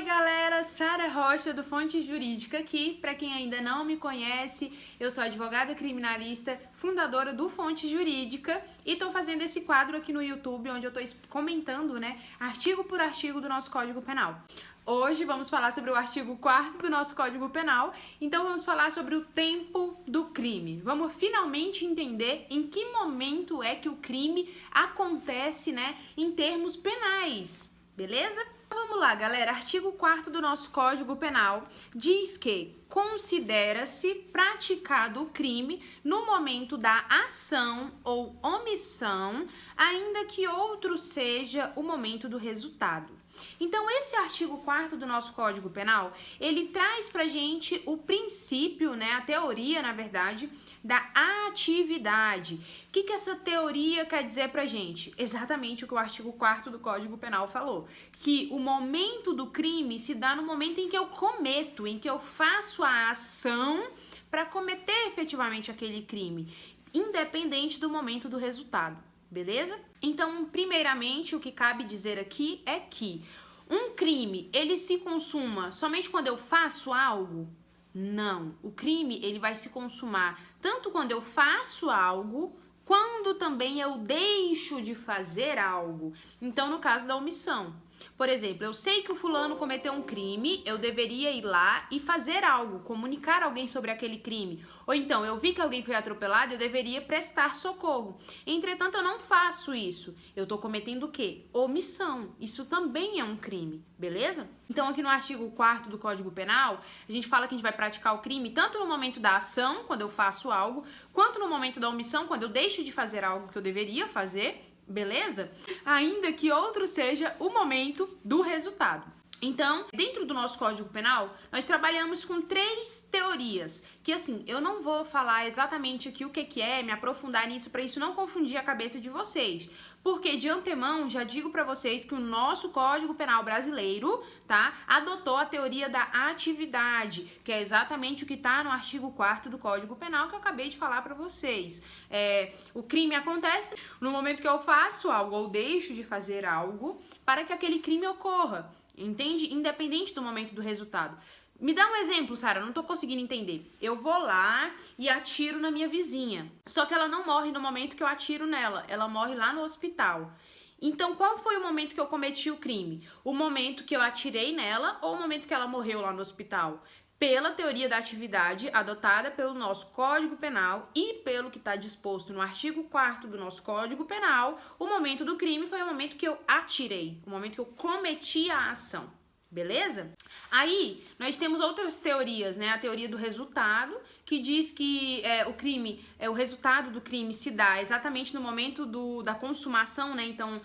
Oi galera, Sara Rocha do Fonte Jurídica aqui. Para quem ainda não me conhece, eu sou advogada criminalista, fundadora do Fonte Jurídica e tô fazendo esse quadro aqui no YouTube onde eu tô comentando, artigo por artigo do nosso Código Penal. Hoje vamos falar sobre o artigo 4º do nosso Código Penal, então vamos falar sobre o tempo do crime. Vamos finalmente entender em que momento é que o crime acontece, em termos penais, beleza? Vamos lá, galera. Artigo 4º do nosso Código Penal diz que considera-se praticado o crime no momento da ação ou omissão, ainda que outro seja o momento do resultado. Então, esse artigo 4º do nosso Código Penal, ele traz pra gente o princípio, a teoria, na verdade, da atividade. O que essa teoria quer dizer pra gente? Exatamente o que o artigo 4º do Código Penal falou, que o momento do crime se dá no momento em que eu cometo, em que eu faço a ação para cometer efetivamente aquele crime, independente do momento do resultado, beleza? Então, primeiramente, o que cabe dizer aqui é que um crime, ele se consuma somente quando eu faço algo? Não. O crime, ele vai se consumar tanto quando eu faço algo, quando também eu deixo de fazer algo. Então, no caso da omissão. Por exemplo, eu sei que o fulano cometeu um crime, eu deveria ir lá e fazer algo, comunicar a alguém sobre aquele crime. Ou então, eu vi que alguém foi atropelado, eu deveria prestar socorro. Entretanto, eu não faço isso. Eu tô cometendo o quê? Omissão. Isso também é um crime, beleza? Então, aqui no artigo 4º do Código Penal, a gente fala que a gente vai praticar o crime tanto no momento da ação, quando eu faço algo, quanto no momento da omissão, quando eu deixo de fazer algo que eu deveria fazer, beleza? Ainda que outro seja o momento do resultado. Então, dentro do nosso Código Penal, nós trabalhamos com 3 teorias, que assim, eu não vou falar exatamente aqui o que é, me aprofundar nisso, para isso não confundir a cabeça de vocês. Porque, de antemão, já digo para vocês que o nosso Código Penal brasileiro, adotou a teoria da atividade, que é exatamente o que está no artigo 4º do Código Penal, que eu acabei de falar para vocês. O crime acontece no momento que eu faço algo ou deixo de fazer algo para que aquele crime ocorra. Entende? Independente do momento do resultado. Me dá um exemplo, Sara, não tô conseguindo entender. Eu vou lá e atiro na minha vizinha. Só que ela não morre no momento que eu atiro nela. Ela morre lá no hospital. Então, qual foi o momento que eu cometi o crime? O momento que eu atirei nela ou o momento que ela morreu lá no hospital? Pela teoria da atividade adotada pelo nosso Código Penal e pelo que está disposto no artigo 4º do nosso Código Penal, o momento do crime foi o momento que eu atirei, o momento que eu cometi a ação, beleza? Aí, nós temos outras teorias, a teoria do resultado, que diz que o resultado do crime se dá exatamente no momento da consumação, Então,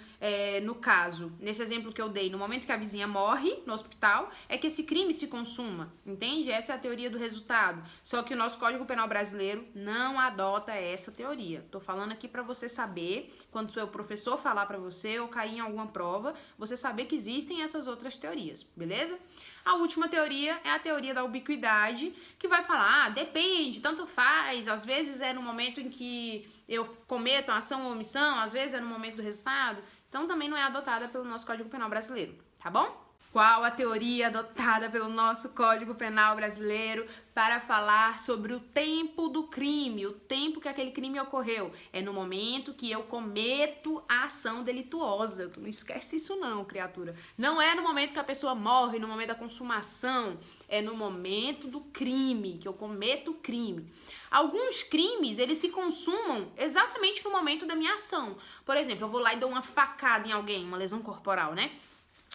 no caso, nesse exemplo que eu dei, no momento que a vizinha morre no hospital, é que esse crime se consuma, entende? Essa é a teoria do resultado. Só que o nosso Código Penal brasileiro não adota essa teoria. Tô falando aqui pra você saber, quando o seu professor falar pra você ou cair em alguma prova, você saber que existem essas outras teorias, beleza? A última teoria é a teoria da ubiquidade, que vai falar, depende, tanto faz, às vezes é no momento em que eu cometo a ação ou omissão, às vezes é no momento do resultado, então também não é adotada pelo nosso Código Penal brasileiro, tá bom? Qual a teoria adotada pelo nosso Código Penal brasileiro para falar sobre o tempo do crime, o tempo que aquele crime ocorreu? É no momento que eu cometo a ação delituosa. Tu não esquece isso não, criatura. Não é no momento que a pessoa morre, no momento da consumação. É no momento do crime, que eu cometo o crime. Alguns crimes, eles se consumam exatamente no momento da minha ação. Por exemplo, eu vou lá e dou uma facada em alguém, uma lesão corporal,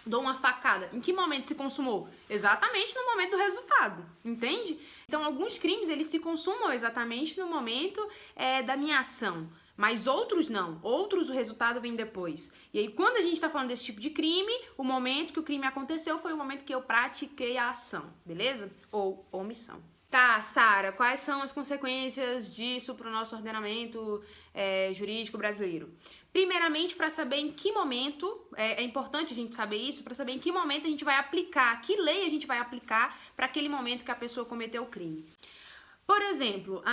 Dou uma facada. Em que momento se consumou? Exatamente no momento do resultado, entende? Então, alguns crimes, eles se consumam exatamente no momento da minha ação. Mas outros não. Outros, o resultado vem depois. E aí, quando a gente tá falando desse tipo de crime, o momento que o crime aconteceu foi o momento que eu pratiquei a ação, beleza? Ou omissão. Tá, Sara, quais são as consequências disso para o nosso ordenamento jurídico brasileiro? Primeiramente, para saber em que momento, é importante a gente saber isso, para saber em que momento a gente vai aplicar, que lei a gente vai aplicar para aquele momento que a pessoa cometeu o crime. Por exemplo,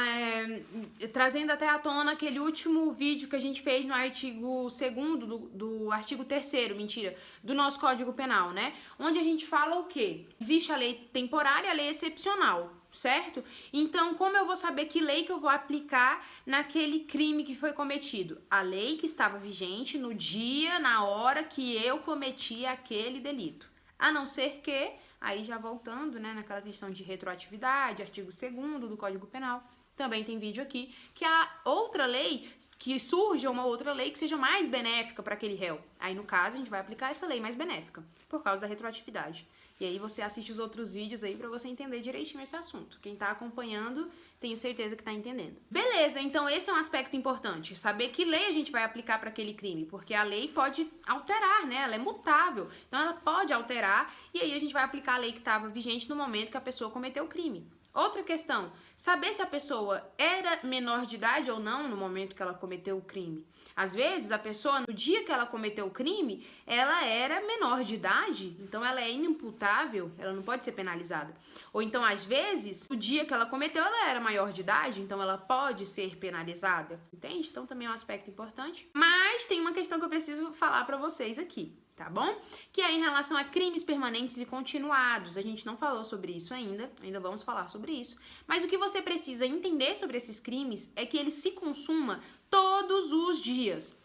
trazendo até à tona aquele último vídeo que a gente fez no artigo 2º do artigo 3º, mentira, do nosso Código Penal, né? Onde a gente fala o quê? Existe a lei temporária e a lei excepcional, certo? Então, como eu vou saber que lei que eu vou aplicar naquele crime que foi cometido? A lei que estava vigente no dia, na hora que eu cometi aquele delito. A não ser que, aí já voltando, né, naquela questão de retroatividade, artigo 2º do Código Penal, também tem vídeo aqui, que há outra lei, que surja uma outra lei que seja mais benéfica para aquele réu. Aí, no caso, a gente vai aplicar essa lei mais benéfica, por causa da retroatividade. E aí você assiste os outros vídeos aí pra você entender direitinho esse assunto. Quem tá acompanhando, tenho certeza que tá entendendo. Beleza, então esse é um aspecto importante. Saber que lei a gente vai aplicar para aquele crime. Porque a lei pode alterar, né? Ela é mutável. Então ela pode alterar e aí a gente vai aplicar a lei que estava vigente no momento que a pessoa cometeu o crime. Outra questão, saber se a pessoa era menor de idade ou não no momento que ela cometeu o crime. Às vezes, a pessoa, no dia que ela cometeu o crime, ela era menor de idade, então ela é inimputável, ela não pode ser penalizada. Ou então, às vezes, no dia que ela cometeu, ela era maior de idade, então ela pode ser penalizada, entende? Então também é um aspecto importante. Mas tem uma questão que eu preciso falar pra vocês aqui. Tá bom? Que é em relação a crimes permanentes e continuados. A gente não falou sobre isso ainda vamos falar sobre isso. Mas o que você precisa entender sobre esses crimes é que ele se consuma todos os dias.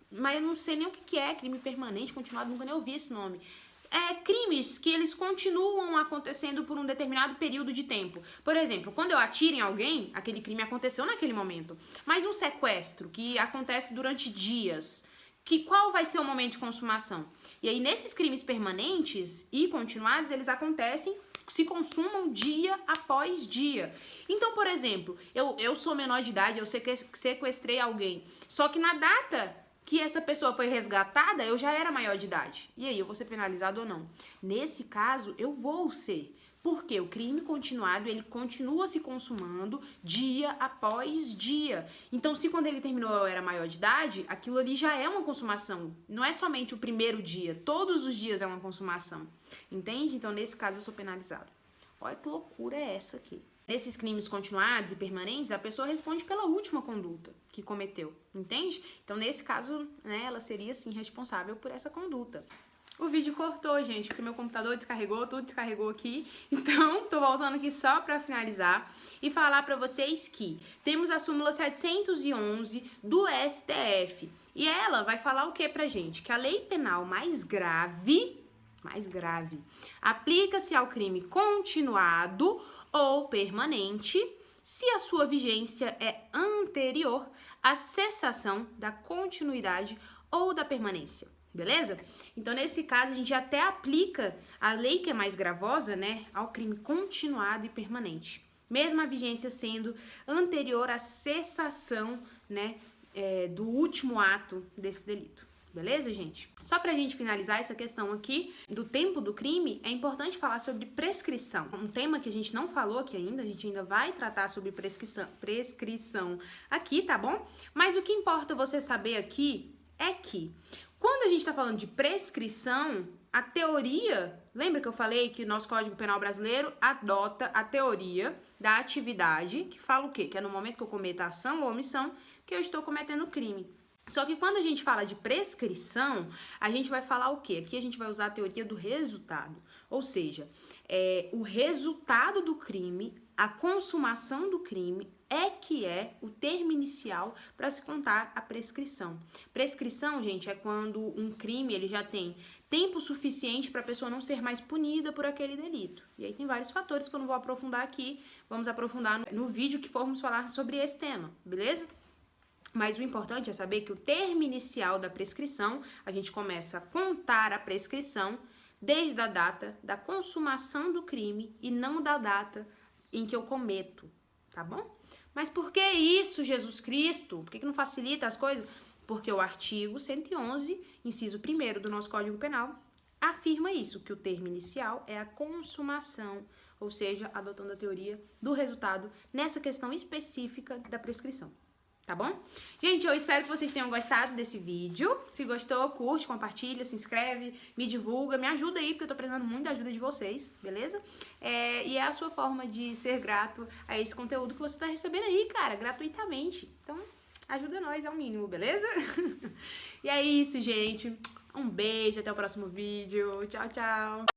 Mas eu não sei nem o que é crime permanente, continuado, nunca nem ouvi esse nome. Crimes que eles continuam acontecendo por um determinado período de tempo. Por exemplo, quando eu atiro em alguém, aquele crime aconteceu naquele momento. Mas um sequestro que acontece durante dias, qual vai ser o momento de consumação? E aí, nesses crimes permanentes e continuados, eles acontecem, se consumam dia após dia. Então, por exemplo, eu sou menor de idade, eu sequestrei alguém, só que na data que essa pessoa foi resgatada, eu já era maior de idade. E aí, eu vou ser penalizado ou não? Nesse caso, eu vou ser. Porque o crime continuado, ele continua se consumando dia após dia. Então, se quando ele terminou eu era maior de idade, aquilo ali já é uma consumação. Não é somente o primeiro dia, todos os dias é uma consumação. Entende? Então, nesse caso, eu sou penalizado. Olha que loucura é essa aqui. Nesses crimes continuados e permanentes, a pessoa responde pela última conduta que cometeu. Entende? Então, nesse caso, né, ela seria, sim, responsável por essa conduta. O vídeo cortou, gente, porque meu computador descarregou, tudo descarregou aqui. Então, tô voltando aqui só pra finalizar e falar pra vocês que temos a súmula 711 do STF. E ela vai falar o que pra gente? Que a lei penal mais grave, aplica-se ao crime continuado ou permanente se a sua vigência é anterior à cessação da continuidade ou da permanência. Beleza? Então, nesse caso, a gente até aplica a lei que é mais gravosa, né, ao crime continuado e permanente. Mesmo a vigência sendo anterior à cessação, né, do último ato desse delito. Beleza, gente? Só pra gente finalizar essa questão aqui do tempo do crime, é importante falar sobre prescrição. Um tema que a gente não falou aqui ainda, a gente ainda vai tratar sobre prescrição aqui, tá bom? Mas o que importa você saber aqui é que quando a gente está falando de prescrição, a teoria, lembra que eu falei que o nosso Código Penal brasileiro adota a teoria da atividade, que fala o quê? Que é no momento que eu cometo a ação ou omissão que eu estou cometendo o crime. Só que quando a gente fala de prescrição, a gente vai falar o quê? Aqui a gente vai usar a teoria do resultado. Ou seja, o resultado do crime, a consumação do crime que é o termo inicial para se contar a prescrição. Prescrição, gente, é quando um crime ele já tem tempo suficiente para a pessoa não ser mais punida por aquele delito. E aí tem vários fatores que eu não vou aprofundar aqui, vamos aprofundar no vídeo que formos falar sobre esse tema, beleza? Mas o importante é saber que o termo inicial da prescrição, a gente começa a contar a prescrição desde a data da consumação do crime e não da data em que eu cometo, tá bom? Mas por que isso, Jesus Cristo? Por que não facilita as coisas? Porque o artigo 111, inciso 1º do nosso Código Penal, afirma isso, que o termo inicial é a consumação, ou seja, adotando a teoria do resultado nessa questão específica da prescrição. tá bom? Gente, eu espero que vocês tenham gostado desse vídeo. Se gostou, curte, compartilha, se inscreve, me divulga, me ajuda aí, porque eu tô precisando muito da ajuda de vocês, beleza? E é a sua forma de ser grato a esse conteúdo que você tá recebendo aí, cara, gratuitamente. Então, ajuda nós ao mínimo, beleza? E é isso, gente. Um beijo, até o próximo vídeo. Tchau, tchau.